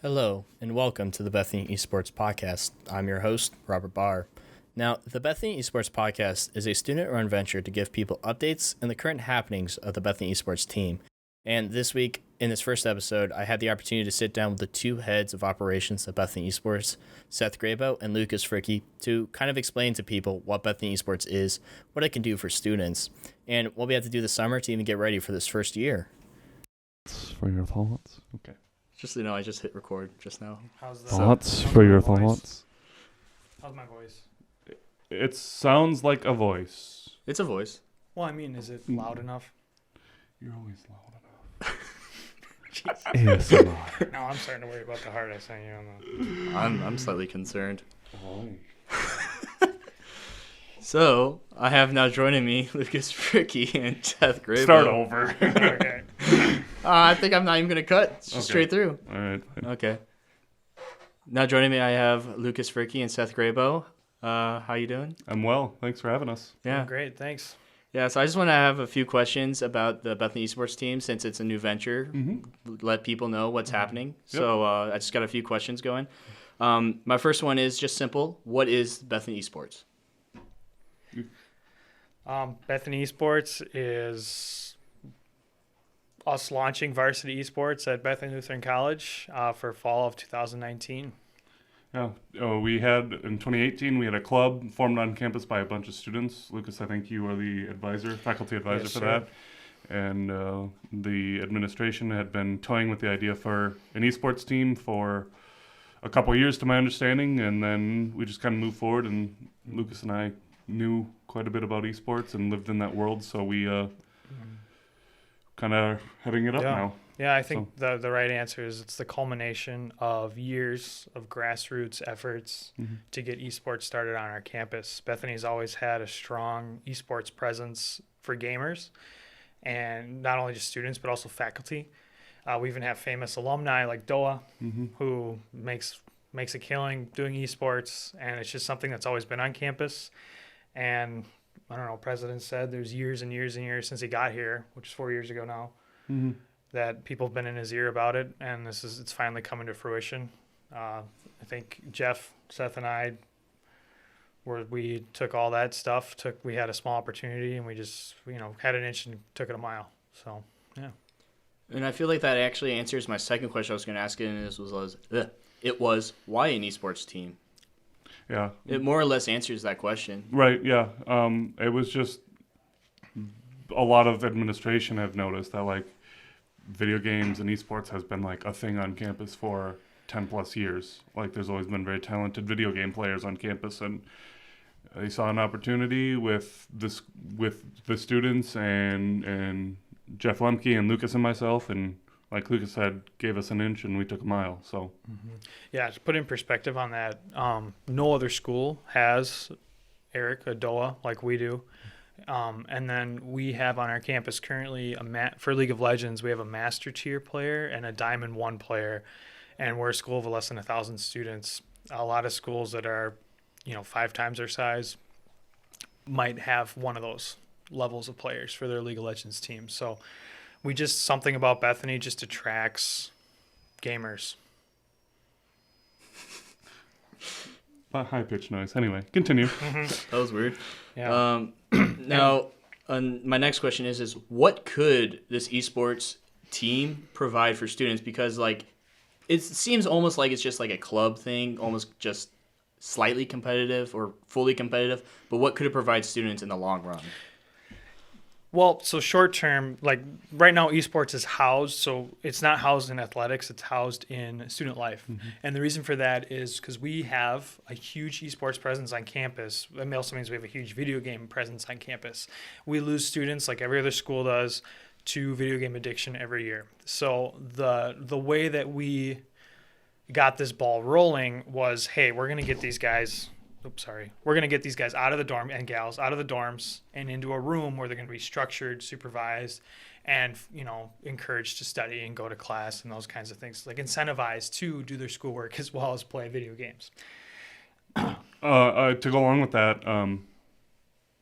Hello, and welcome to the Bethany Esports Podcast. I'm your host, Robert Barr. Now, the Bethany Esports Podcast is a student-run venture to give people updates and the current happenings of the Bethany Esports team. And this week, in this first episode, I had the opportunity to sit down with the two heads of operations at Bethany Esports, Seth Grabow and Lucas Fricke, to kind of explain to people what Bethany Esports is, what it can do for students, and what we have to do this summer to even get ready for this first year. For your thoughts? Okay. Just so you know, I just hit record just now. How's the Thoughts for your thoughts? How's my voice? It sounds like a voice. It's a voice. Well, I mean, is it loud enough? You're always loud enough. ASMR. No, I'm starting to worry about the heart I sent you on I'm slightly concerned. Oh. So, I have now joining me Lucas Fricke and Seth Grabow. Start over. the. Okay. I think I'm not even going to cut. It's just straight through. All right. Okay. Now joining me, I have Lucas Fricke and Seth Grabow. How you doing? I'm well. Thanks for having us. Yeah. Great, thanks. Yeah, so I just want to have a few questions about the Bethany Esports team since it's a new venture. Let people know what's happening. Yep. So I just got a few questions going. My first one is just simple. What is Bethany Esports? Bethany Esports is us launching varsity esports at Bethany Lutheran College for fall of 2019. Yeah. We had, in 2018, we had a club formed on campus by a bunch of students. Lucas, I think you were the faculty advisor Yes, for sir. that. And the administration had been toying with the idea for an esports team for a couple of years, to my understanding, and then we just kind of moved forward, and Lucas and I knew quite a bit about esports and lived in that world, so we kind of heading it up now. Yeah, I think the right answer is it's the culmination of years of grassroots efforts to get esports started on our campus. Bethany's always had a strong esports presence for gamers, and not only just students, but also faculty. We even have famous alumni like Doa, who makes a killing doing esports, and it's just something that's always been on campus. And I don't know, President said there's years and years and years since he got here, which is 4 years ago now, that people have been in his ear about it, and it's finally coming to fruition. I think Jeff, Seth, and I we took all that stuff. We had a small opportunity, and we just had an inch and took it a mile. So yeah. And I feel like that actually answers my second question I was going to ask, and it was why an esports team? Yeah. It more or less answers that question. Right, yeah. It was just a lot of administration have noticed that, like, video games and esports has been, like, a thing on campus for 10 plus years. Like, there's always been very talented video game players on campus, and they saw an opportunity with the students and Jeff Lemke and Lucas and myself, and like Lucas said, gave us an inch and we took a mile. So, Yeah, to put in perspective on that, no other school has a DOA like we do. And then we have on our campus currently for League of Legends, we have a master tier player and a Diamond 1 player, and we're a school of less than 1,000 students. A lot of schools that are 5 times their size might have one of those levels of players for their League of Legends team. So something about Bethany just attracts gamers. high pitched noise. Anyway, continue. That was weird. Yeah. Now, my next question is what could this esports team provide for students? Because it seems almost like it's just like a club thing, almost just slightly competitive or fully competitive. But what could it provide students in the long run? Well, so short term, like right now, esports is housed. So it's not housed in athletics; it's housed in student life. And the reason for that is because we have a huge esports presence on campus. That also means we have a huge video game presence on campus. We lose students, like every other school does, to video game addiction every year. So the way that we got this ball rolling was, hey, we're going to get these guys. We're going to get these guys out of the dorm and gals out of the dorms and into a room where they're going to be structured, supervised, and, encouraged to study and go to class and those kinds of things, like incentivized to do their schoolwork as well as play video games. To go along with that,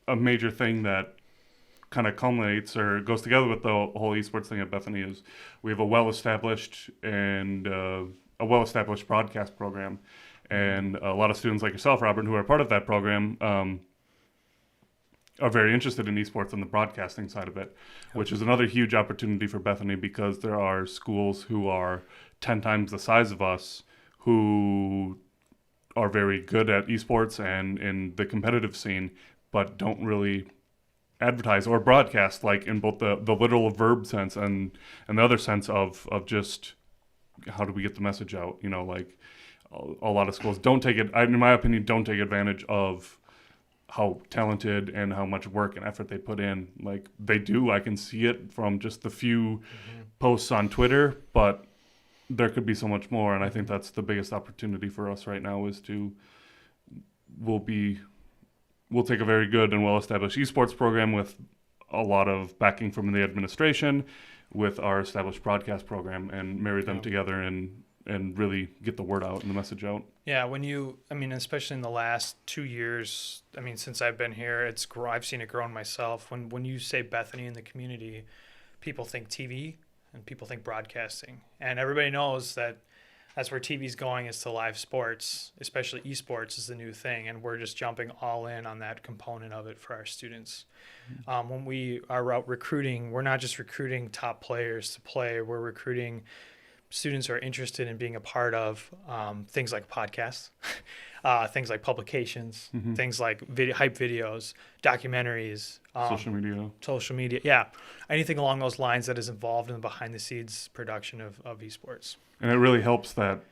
a major thing that kind of culminates or goes together with the whole esports thing at Bethany is we have a well-established and a well-established broadcast program, and a lot of students like yourself, Robert, who are part of that program, are very interested in esports and the broadcasting side of it, which is another huge opportunity for Bethany, because there are schools who are 10 times the size of us who are very good at esports and in the competitive scene, but don't really advertise or broadcast, like in both the literal verb sense and the other sense of just how do we get the message out. Like a lot of schools don't take it, in my opinion, don't take advantage of how talented and how much work and effort they put in. Like they do. I can see it from just the few posts on Twitter, but there could be so much more. And I think that's the biggest opportunity for us right now is we'll take a very good and well-established esports program with a lot of backing from the administration with our established broadcast program and marry them together and really get the word out and the message out. Yeah, especially in the last 2 years, since I've been here, I've seen it grow myself. When you say Bethany in the community, people think TV and people think broadcasting. And everybody knows that that's where TV's going, is to live sports, especially esports is the new thing. And we're just jumping all in on that component of it for our students. When we are out recruiting, we're not just recruiting top players to play, we're recruiting students who are interested in being a part of things like podcasts, things like publications, things like hype videos, documentaries, social media. Yeah. Anything along those lines that is involved in the behind the scenes production of esports. And it really helps that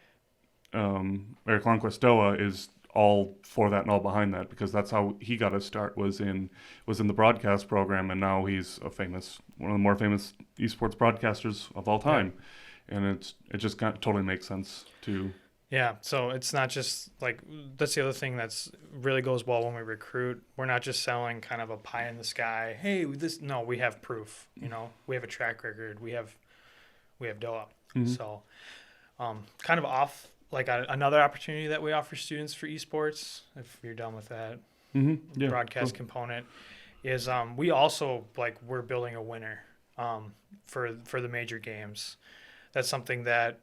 Eric Lundquist Doa is all for that and all behind that, because that's how he got his start, was in the broadcast program, and now he's one of the more famous esports broadcasters of all time. Yeah. And it just totally makes sense to. Yeah, so it's not just like, that's the other thing that's really goes well when we recruit. We're not just selling kind of a pie in the sky. Hey, we have proof. We have a track record. We have Doa. So, kind of off like another opportunity that we offer students for esports, if you're done with that broadcast component, is we also we're building a winner for the major games. That's something that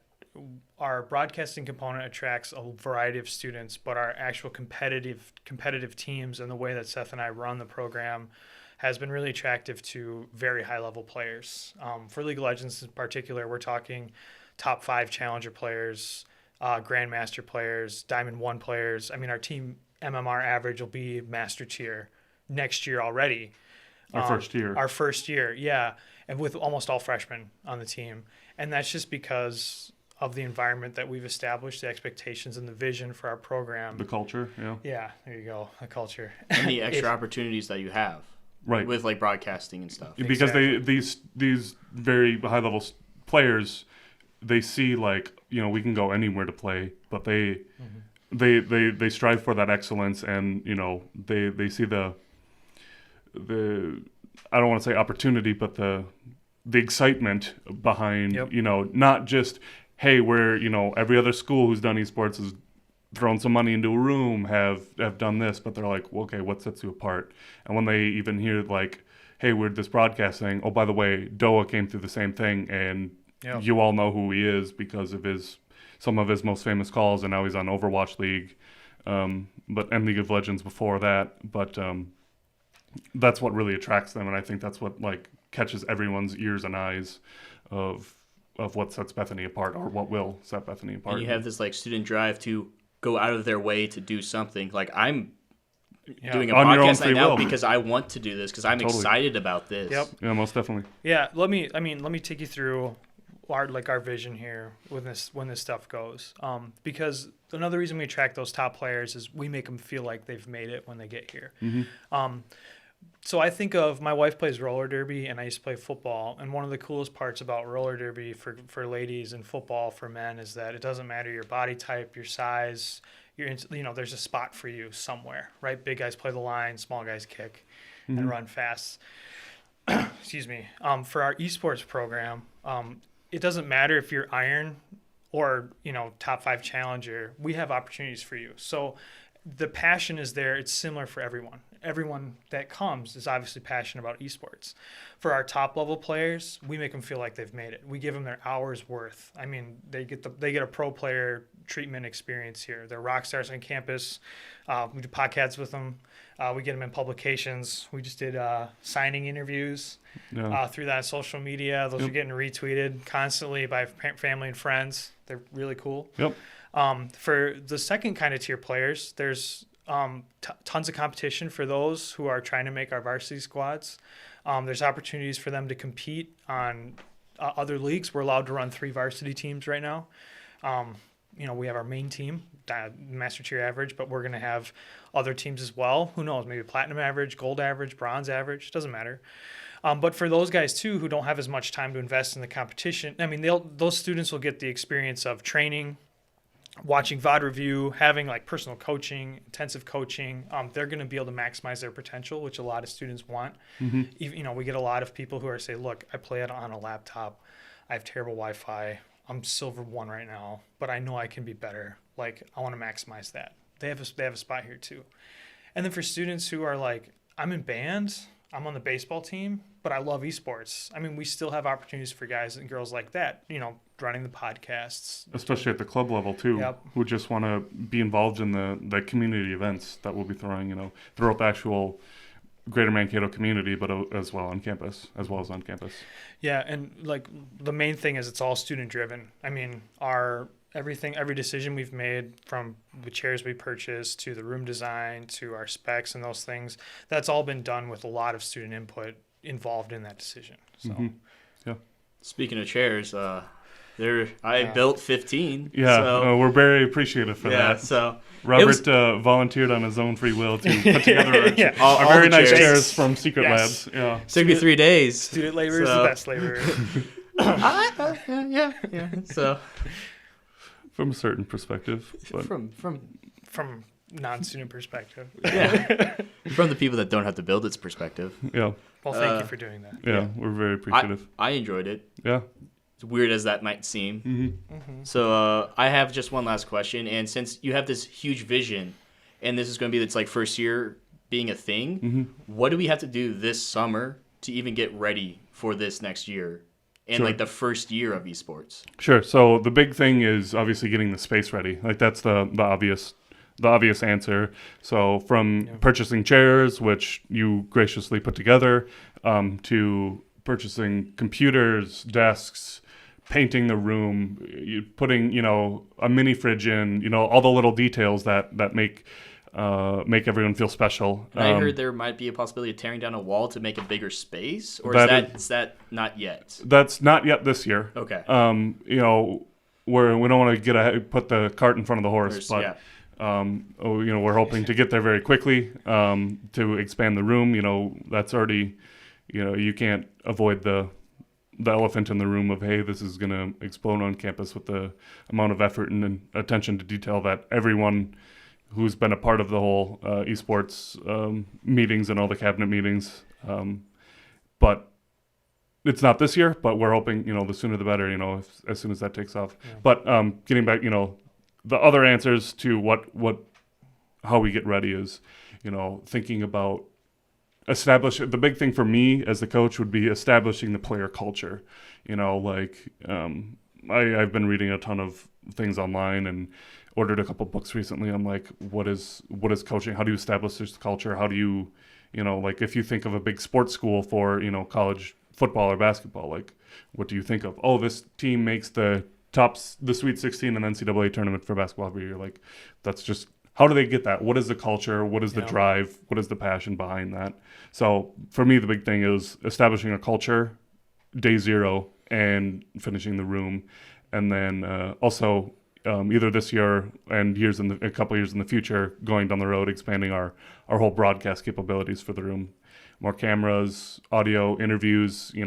our broadcasting component attracts a variety of students, but our actual competitive teams and the way that Seth and I run the program has been really attractive to very high-level players. For League of Legends in particular, we're talking top 5 Challenger players, Grandmaster players, Diamond 1 players. Our team MMR average will be Master Tier next year already. Our first year, yeah. And with almost all freshmen on the team. And that's just because of the environment that we've established, the expectations and the vision for our program. The culture, yeah. Yeah, there you go, the culture. And the extra opportunities that you have. Right. With broadcasting and stuff. Because these very high-level players, they see we can go anywhere to play, but they strive for that excellence, and they see the I don't want to say opportunity, but the excitement behind not just, hey, we're every other school who's done esports has thrown some money into a room, have done this, but they're like, well, okay, what sets you apart? And when they even hear hey, we're this broadcasting, oh, by the way, Doa came through the same thing, and you all know who he is because of some of his most famous calls, and now he's on Overwatch League, and League of Legends before that. But that's what really attracts them, and I think that's what catches everyone's ears and eyes of what sets Bethany apart, or what will set Bethany apart. And you have this student drive to go out of their way to do something. I'm doing a podcast right now because I want to do this, because I'm excited about this. Yep. Yeah, most definitely. Yeah, let me take you through our vision here when this stuff goes. Because another reason we attract those top players is we make them feel like they've made it when they get here. So I think of, my wife plays roller derby, and I used to play football. And one of the coolest parts about roller derby for ladies and football for men is that it doesn't matter your body type, your size, there's a spot for you somewhere, right? Big guys play the line, small guys kick and run fast. Excuse me. For our esports program, it doesn't matter if you're iron or, top 5 challenger. We have opportunities for you. So the passion is there. It's similar for everyone. everyone that comes is obviously passionate about esports. For our top level players, we make them feel like they've made it. We give them their hours worth. I mean, they get a pro player treatment experience here. They're rock stars on campus. We do podcasts with them. We get them in publications. We just did signing interviews through that social media. Those are getting retweeted constantly by family and friends. They're really cool. Yep. For the second kind of tier players, there's tons of competition for those who are trying to make our varsity squads. There's opportunities for them to compete on other leagues. We're allowed to run 3 varsity teams right now. We have our main team, Master Tier average, but we're going to have other teams as well. Who knows? Maybe platinum average, gold average, bronze average. Doesn't matter. But for those guys, too, who don't have as much time to invest in the competition, I mean, those students will get the experience of training, watching VOD review, having like personal coaching, intensive coaching. They're going to be able to maximize their potential, which a lot of students want. Mm-hmm. We get a lot of people who are say, look, I play it on a laptop. I have terrible Wi-Fi. I'm silver 1 right now, but I know I can be better. Like, I want to maximize that. They have a spot here too. And then for students who are like, I'm in band, I'm on the baseball team, but I love esports. I mean, we still have opportunities for guys and girls like that, running the podcasts. Especially at the club level too, who just want to be involved in the community events that we'll be throwing, throughout the actual Greater Mankato community, but as well on campus. Yeah, and like the main thing is it's all student driven. I mean, every decision we've made, from the chairs we purchased to the room design to our specs and those things, that's all been done with a lot of student input involved in that decision. So, yeah. Speaking of chairs, I built 15. Yeah, so, we're very appreciative for that. So Robert volunteered on his own free will to put together all very the nice chairs. chairs from Secret Labs. Yeah, it took me 3 days. Student labor is the best labor. Yeah. So, from a certain perspective, but. From non-student perspective. Yeah. From the people that don't have to build its perspective. Yeah. Well, thank you for doing that. Yeah, we're very appreciative. I enjoyed it. Yeah. As weird as that might seem. Mm-hmm. Mm-hmm. So I have just one last question. And since you have this huge vision, and this is going to be its like first year being a thing, what do we have to do this summer to even get ready for this next year and like the first year of esports? Sure. So the big thing is obviously getting the space ready. Like that's the obvious answer. So from purchasing chairs, which you graciously put together, to purchasing computers, desks, painting the room, putting a mini fridge in, all the little details that make everyone feel special. I heard there might be a possibility of tearing down a wall to make a bigger space, or is that not yet? That's not yet this year. Okay. We don't want to put the cart in front of the horse, but. Yeah. We're hoping to get there very quickly to expand the room. That's already, you can't avoid the elephant in the room of, hey, this is going to explode on campus with the amount of effort and attention to detail that everyone who's been a part of the whole esports meetings and all the cabinet meetings. But it's not this year, but we're hoping, the sooner the better, as soon as that takes off. Yeah. But getting back, the other answers to how we get ready is, thinking about the big thing for me as the coach would be establishing the player culture. I've been reading a ton of things online and ordered a couple books recently. I'm like, what is coaching? How do you establish this culture? How do you, if you think of a big sports school for, college football or basketball, like what do you think of? Oh, this team makes the Sweet 16 and NCAA tournament for basketball every year. Like, that's just, how do they get that? What is the culture? What is the drive? What is the passion behind that? So for me, the big thing is establishing a culture, day zero, and finishing the room. And then also either this year and a couple years in the future, going down the road, expanding our whole broadcast capabilities for the room. More cameras, audio, interviews, you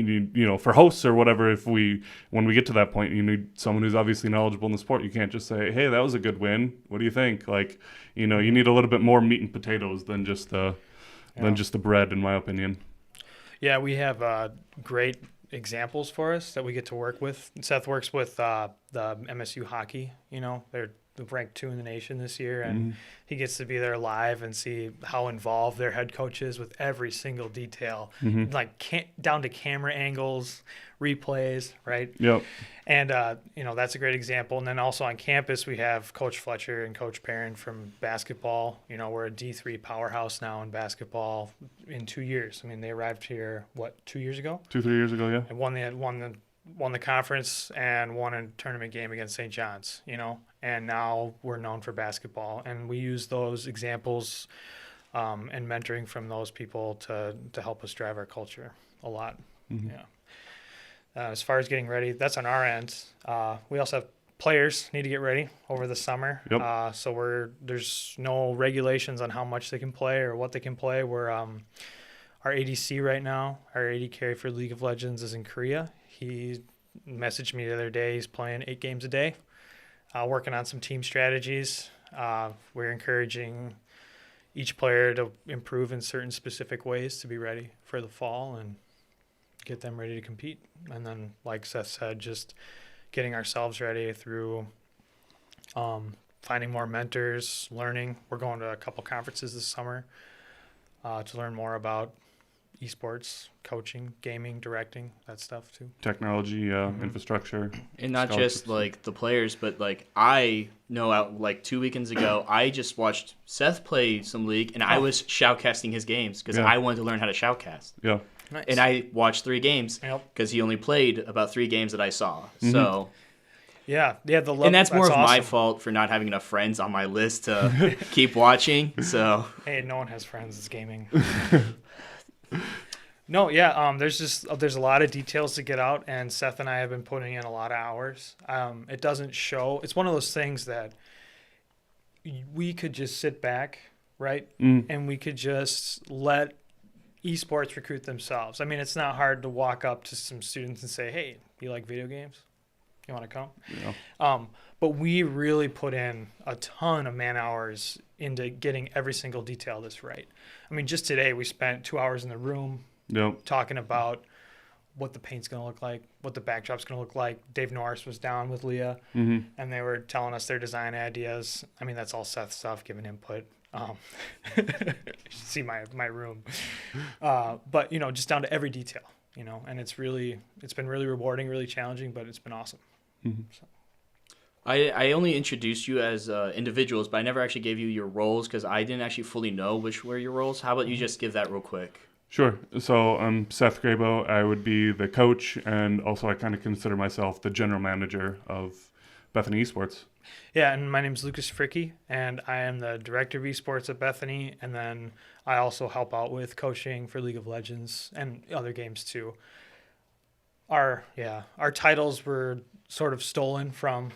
need, for hosts or whatever, when we get to that point, you need someone who's obviously knowledgeable in the sport. You can't just say, hey, that was a good win. What do you think? Like, you need a little bit more meat and potatoes than just the bread, in my opinion. Yeah, we have great examples for us that we get to work with. Seth works with the MSU hockey. They're ranked 2 in the nation this year, and he gets to be there live and see how involved their head coach is with every single detail, like down to camera angles, replays, right? Yep. And, that's a great example. And then also on campus, we have Coach Fletcher and Coach Perrin from basketball. We're a D3 powerhouse now in basketball in 2 years. I mean, they arrived here, 2 years ago? 2-3 years ago, yeah. And won the conference and won a tournament game against St. John's, and now we're known for basketball. And we use those examples and mentoring from those people to help us drive our culture a lot. Yeah. As far as getting ready, that's on our end. We also have players need to get ready over the summer. Yep. So there's no regulations on how much they can play or what they can play. We're our ADC right now, our AD carry for League of Legends is in Korea. He messaged me the other day. He's playing 8 games a day, working on some team strategies. We're encouraging each player to improve in certain specific ways to be ready for the fall and get them ready to compete. And then, like Seth said, just getting ourselves ready through finding more mentors, learning. We're going to a couple conferences this summer to learn more about esports, coaching, gaming, directing, that stuff too. Technology, infrastructure. And not just like the players, but like I know out like 2 weekends ago, I just watched Seth play some League, and I was shoutcasting his games because I wanted to learn how to shoutcast. Yeah. Nice. And I watched 3 games because he only played about 3 games that I saw. So yeah, the love, and that's more of awesome. my fault for not having enough friends on my list to keep watching. So hey, no one has friends. It's gaming. No, yeah. There's a lot of details to get out, and Seth and I have been putting in a lot of hours. It doesn't show. It's one of those things that we could just sit back, right, and we could just let esports recruit themselves. I mean, it's not hard to walk up to some students and say, "Hey, you like video games? You want to come?" Yeah. But we really put in a ton of man hours into getting every single detail of this right. I mean, just today we spent 2 hours in the room talking about what the paint's going to look like, what the backdrop's going to look like. Dave Norris was down with Leah, and they were telling us their design ideas. I mean, that's all Seth stuff, giving input. You should see my room. But, just down to every detail, and it's been really rewarding, really challenging, but it's been awesome. So. I only introduced you as individuals, but I never actually gave you your roles because I didn't actually fully know which were your roles. How about you just give that real quick? Sure. So I'm Seth Grabow. I would be the coach, and also I kind of consider myself the general manager of Bethany Esports. Yeah, and my name is Lucas Fricke, and I am the director of esports at Bethany, and then I also help out with coaching for League of Legends and other games too. Our titles were sort of stolen from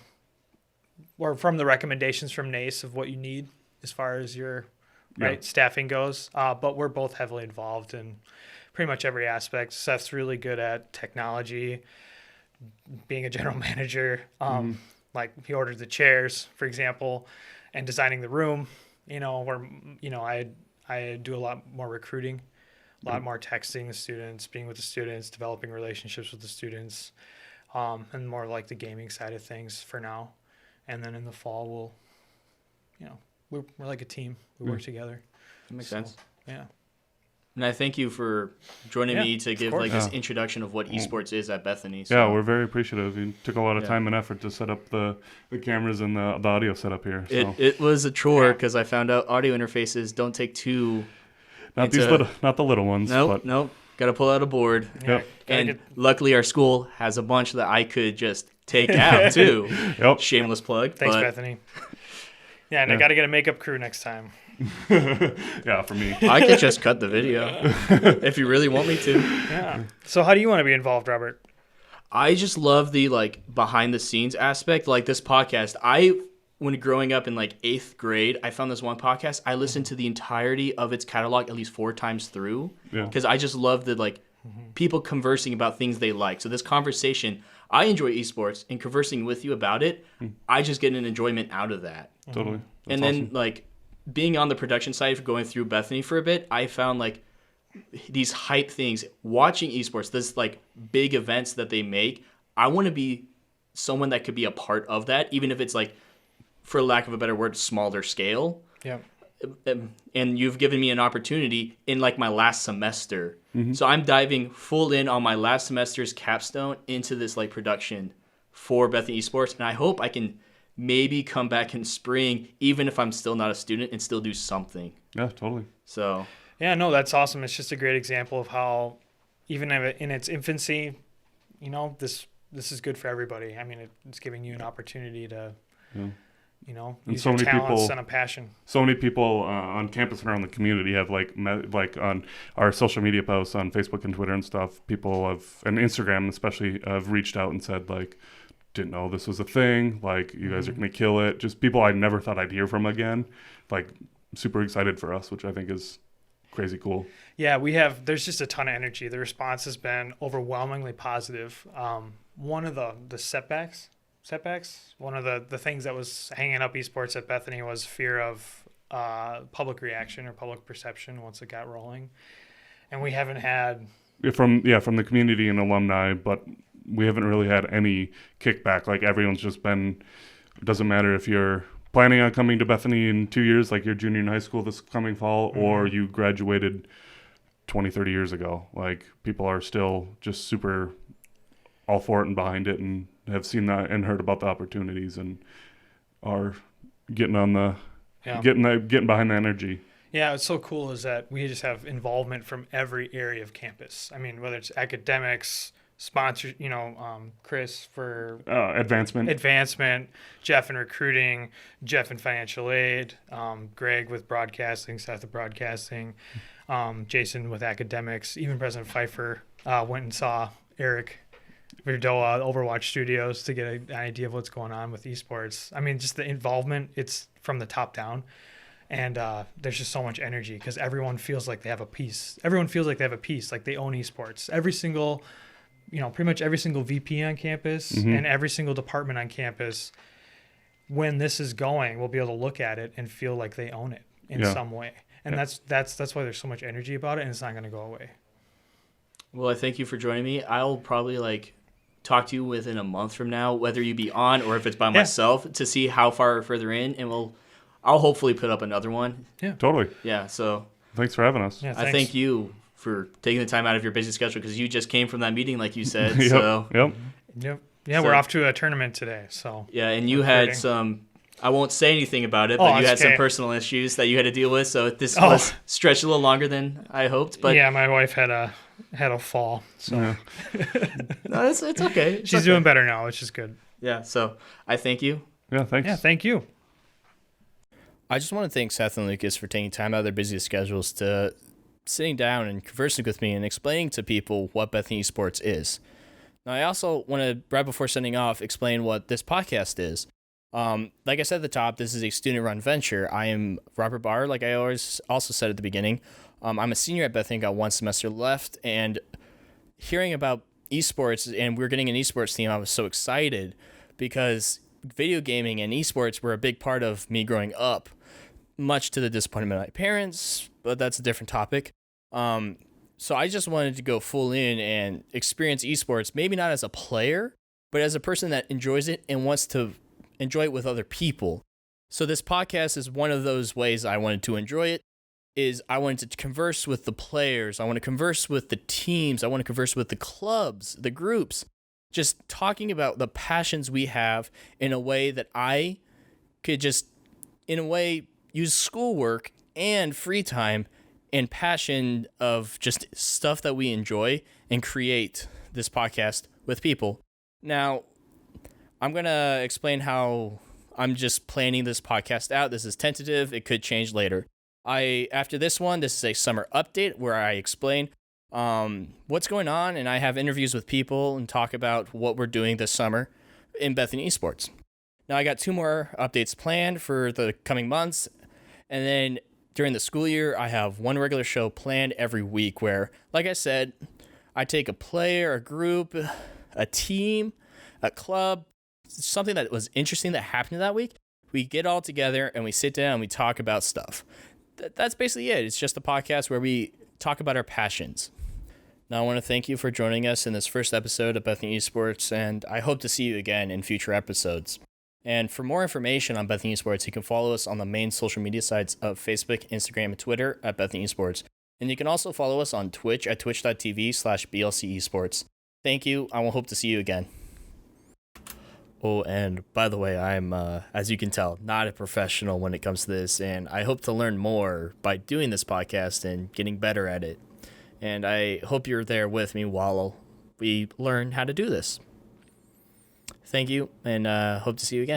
the recommendations from NACE of what you need as far as your staffing goes. But we're both heavily involved in pretty much every aspect. Seth's really good at technology, being a general manager. Like he ordered the chairs, for example, and designing the room. I do a lot more recruiting, a lot more texting the students, being with the students, developing relationships with the students, and more like the gaming side of things for now. And then in the fall, we're like a team. We work together. That makes sense. Yeah. And I thank you for joining me to give course. this introduction of what esports is at Bethany. So. Yeah, we're very appreciative. You took a lot of time and effort to set up the cameras and the audio setup here. So. It was a chore because I found out audio interfaces don't take two. Not the little ones. Nope. Got to pull out a board. Yeah. And luckily our school has a bunch that I could just take out too. Yep. Shameless plug. Thanks, Bethany. Yeah, and I got to get a makeup crew next time. Yeah, for me. I could just cut the video if you really want me to. Yeah. So how do you want to be involved, Robert? I just love the behind the scenes aspect. Like this podcast, when growing up in 8th grade, I found this one podcast. I listened to the entirety of its catalog at least 4 times through because I just love the people conversing about things they like. So this conversation, I enjoy esports, and conversing with you about it, I just get an enjoyment out of that. Totally. That's awesome. Being on the production side, going through Bethany for a bit, I found these hype things, watching esports, this big events that they make. I want to be someone that could be a part of that, even if it's for lack of a better word, smaller scale. Yeah. And you've given me an opportunity in like my last semester. So I'm diving full in on my last semester's capstone into this like production for Bethany Esports. And I hope I can maybe come back in spring, even if I'm still not a student, and still do something. Yeah, totally. So Yeah, no, that's awesome. It's just a great example of how, even in its infancy, you know, this is good for everybody. I mean, it's giving you an opportunity to, you know, And use so your many talents people- and a passion. So many people on campus and around the community have like on our social media posts on Facebook and Twitter and stuff. People have, and Instagram especially, have reached out and said like, didn't know this was a thing. Like, you guys are gonna kill it. Just people I never thought I'd hear from again. Like, super excited for us, which I think is crazy cool. Yeah, there's just a ton of energy. The response has been overwhelmingly positive. One of the setbacks, one of the things that was hanging up esports at Bethany was fear of public reaction or public perception once it got rolling. And we haven't had... From the community and alumni, but we haven't really had any kickback. Like, everyone's just been, it doesn't matter if you're planning on coming to Bethany in 2 years, like your junior in high school this coming fall, or you graduated 20, 30 years ago. Like, people are still just super all for it and behind it, and have seen that and heard about the opportunities, and are getting on the getting behind the energy. Yeah, what's so cool is that we just have involvement from every area of campus. I mean, whether it's academics, sponsor, Chris for advancement, Jeff in recruiting, Jeff in financial aid, Greg with broadcasting, Seth with broadcasting, Jason with academics. Even President Pfeiffer went and saw Eric Verdoa, Overwatch Studios, to get an idea of what's going on with esports. I mean, just the involvement, it's from the top down. And there's just so much energy because everyone feels like they have a piece. Everyone feels like they have a piece, like they own esports. Every single, pretty much every single VP on campus and every single department on campus, when this is going, will be able to look at it and feel like they own it in some way. And that's why there's so much energy about it, and it's not going to go away. Well, I thank you for joining me. I'll probably talk to you within a month from now, whether you be on or if it's by myself, to see how far further in, and I'll hopefully put up another one. Yeah, totally. Yeah, so thanks for having us. Yeah, I thank you for taking the time out of your busy schedule, because you just came from that meeting, like you said. Yep. Yeah, we're off to a tournament today. So yeah, and you had some. I won't say anything about it, but you had some personal issues that you had to deal with. So this was stretched a little longer than I hoped. But yeah, my wife had a fall. So no, it's okay. She's doing better now, which is good. Yeah. So I thank you. Yeah. Thanks. Yeah. Thank you. I just want to thank Seth and Lucas for taking time out of their busy schedules to sitting down and conversing with me and explaining to people what Bethany Esports is. Now, I also want to, right before sending off, explain what this podcast is. Like I said at the top, this is a student-run venture. I am Robert Barr, like I always also said at the beginning. I'm a senior at Bethany, got one semester left, and hearing about esports, and we're getting an esports team, I was so excited because video gaming and esports were a big part of me growing up, much to the disappointment of my parents, but that's a different topic. So I just wanted to go full in and experience esports, maybe not as a player, but as a person that enjoys it and wants to enjoy it with other people. So this podcast is one of those ways I wanted to enjoy it, is I wanted to converse with the players. I want to converse with the teams. I want to converse with the clubs, the groups, just talking about the passions we have in a way that I could just, in a way, use schoolwork and free time and passion of just stuff that we enjoy and create this podcast with people. Now, I'm going to explain how I'm just planning this podcast out. This is tentative. It could change later. After this one, this is a summer update where I explain what's going on, and I have interviews with people and talk about what we're doing this summer in Bethany Esports. Now, I got 2 more updates planned for the coming months, and then during the school year, I have 1 regular show planned every week where, like I said, I take a player, a group, a team, a club, something that was interesting that happened that week. We get all together and we sit down and we talk about stuff. That's basically it. It's just a podcast where we talk about our passions. Now, I want to thank you for joining us in this first episode of Bethany Esports, and I hope to see you again in future episodes. And for more information on Bethany Esports, you can follow us on the main social media sites of Facebook, Instagram, and Twitter at Bethany Esports. And you can also follow us on Twitch at twitch.tv/BLC Esports. Thank you. I will hope to see you again. Oh, and by the way, I'm, as you can tell, not a professional when it comes to this, and I hope to learn more by doing this podcast and getting better at it. And I hope you're there with me while we learn how to do this. Thank you, and hope to see you again.